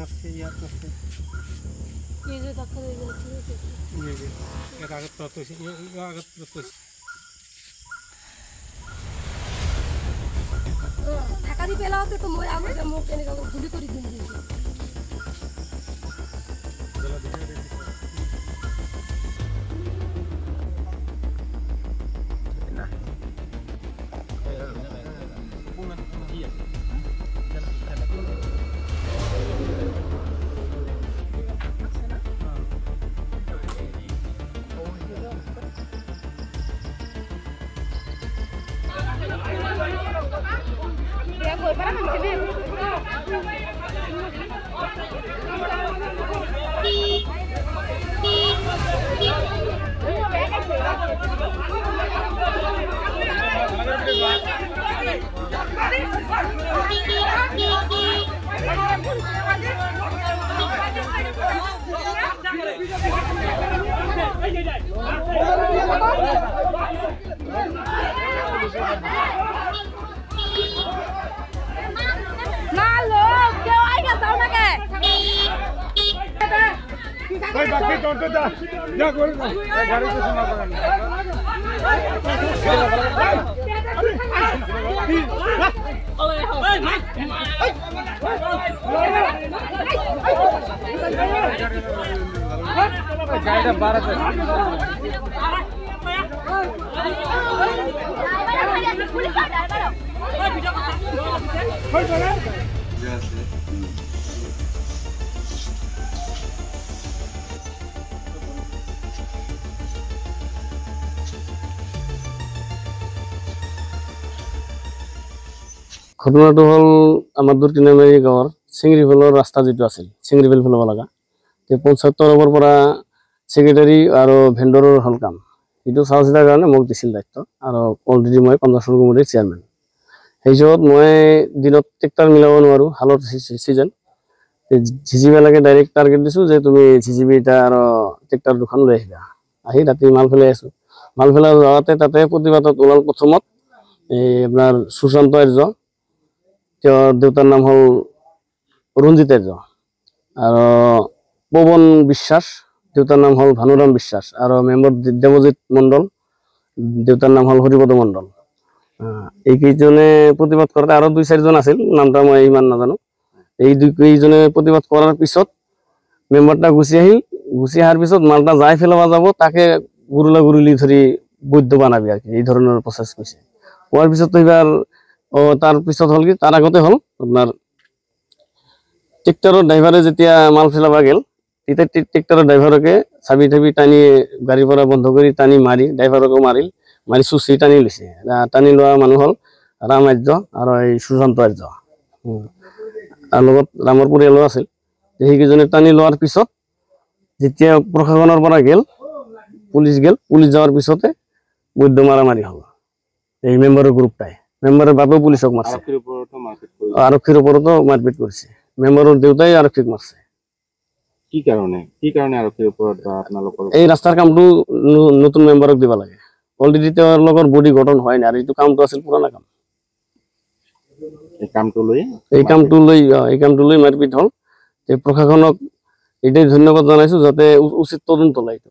মারছে ইয়াত মারছে এই যে ডাক্তার এই যে এই যে এর আগে প্রাপ্ত হয়েছে আগে প্রাপ্ত হয়েছে থাকারি পেলাওতে তো মই আগে মুখ এনে গুলি করে দিন দিন Vai bater tonto dah. Ya gol. Gaड़ी को सुना पकड़. गाड़ी 12 ঘটনাটো হল আমার দুর্কিনামারি গাঁৱৰ চিংৰিভেলৰ ৰাস্তা যেটো আছিল চিংৰিভেল ফেলব লগা তে পঞ্চায়ত তৰফৰ পৰা সেক্ৰেটাৰী আৰু ভেন্ডৰৰ হল কাম এটো চাওচিতাৰ কাৰণে মোক দিছিল দায়িত্ব আৰু অলৰেডি মই 15 কমিটিৰ চেয়াৰম্যান হেইজত মই দিনত ট্ৰেক্টৰ মিলাব নোৱাৰো হালৰ সিজন জিজিবি লাগে ডাইৰেক্ট টাৰ্গেট দিছো যে তুমি জিজিবি এটা আৰু ট্ৰেক্টৰ দুখন লৈ আহিবা আহি ৰাতি মাল ফেলাই আছো মাল ফেলা যাওঁতে তাতে প্ৰতিবাদত ওলাল প্ৰথমত এই আপোনাৰ সুশান্ত আৰ্য দেউতাৰ নাম হল ৰঞ্জিত আৰ্য আৰু পৱন বিশ্বাস দেউতাৰ নাম হল ভানুৰাম বিশ্বাস আৰু মেম্বাৰ দেৱজিৎ মণ্ডল দেউতাৰ নাম হল হৰিপদ মণ্ডল এই কেইজনে প্ৰতিবাদ কৰতে আৰু 2-4 জন আছিল নামটা মই ইমান নাজানো এই দুইজনে প্ৰতিবাদ কৰাৰ পিছত মেম্বাৰটা গুছি আহাৰ পিছত মালটা যাই ফেলাবা যাব তাকে গুৰুলা গুৰুলি ধৰি বৈধ বানাবি আৰু এই ধৰণৰ প্ৰচেছ কৰিছে কোৱাৰ পিছত তো এবাৰ তাৰ পিছত হল কি তাৰ আগতে হল আপনাৰ ট্ৰেক্টৰৰ ড্ৰাইভাৰে যেতিয়া মাল ফেলাবা গেল তেতিয়া ট্ৰেক্টৰৰ ড্ৰাইভাৰকে চাবি ঠাবি টানি গাড়ীৰ পৰা বন্ধ কৰি টানি মাৰি ড্ৰাইভাৰকো মাৰি চুচি টানি লৈছে টানি লোৱা মানুহ হল ৰাম আৰ্য আৰু এই সুশান্ত আৰ্য আৰু লগত ৰামৰ পৰিয়ালো আছিল সেইকেইজনে টানি লোৱাৰ পিছত যেতিয়া প্ৰশাসনৰ পৰা গেল পুলিচ যাওয়াৰ পিছতে বৈধ মাৰামাৰি হল এই মেম্বাৰৰ গ্ৰুপটাই মেম্বাৰৰ বাপে পুলিচক মাৰছে আৰক্ষীৰ উপৰতো মাৰপিট কৰছে মেম্বাৰৰ দেউতাই আৰক্ষীক মাৰছে কি কাৰণে আৰক্ষীৰ উপৰ আপনালোকৰ এই ৰাস্তাৰ কামটো নতুন মেম্বাৰক দিবা লাগে অলৰেডি তেওঁৰ লগৰ বডি গঠন হয় না আৰু এইটো কামটো আছিল পুরানা কাম এই কামটো লৈ মারপিট হল যে প্রশাসনক এটাই ধন্যবাদ জানাইছো যাতে উচিত তদন্ত লাইতো